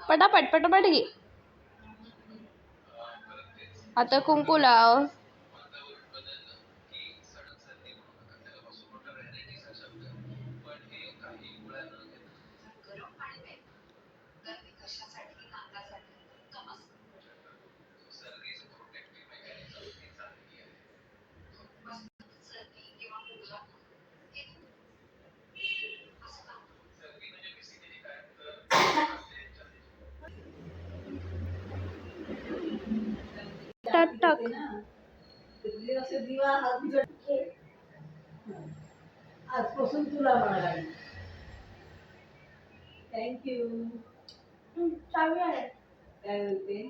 पटापट पटापट घे. आता कुंकू लाव. टाक. आजपासून तुला म्हणाला थँक्यू. चावी आहे. काय बोलते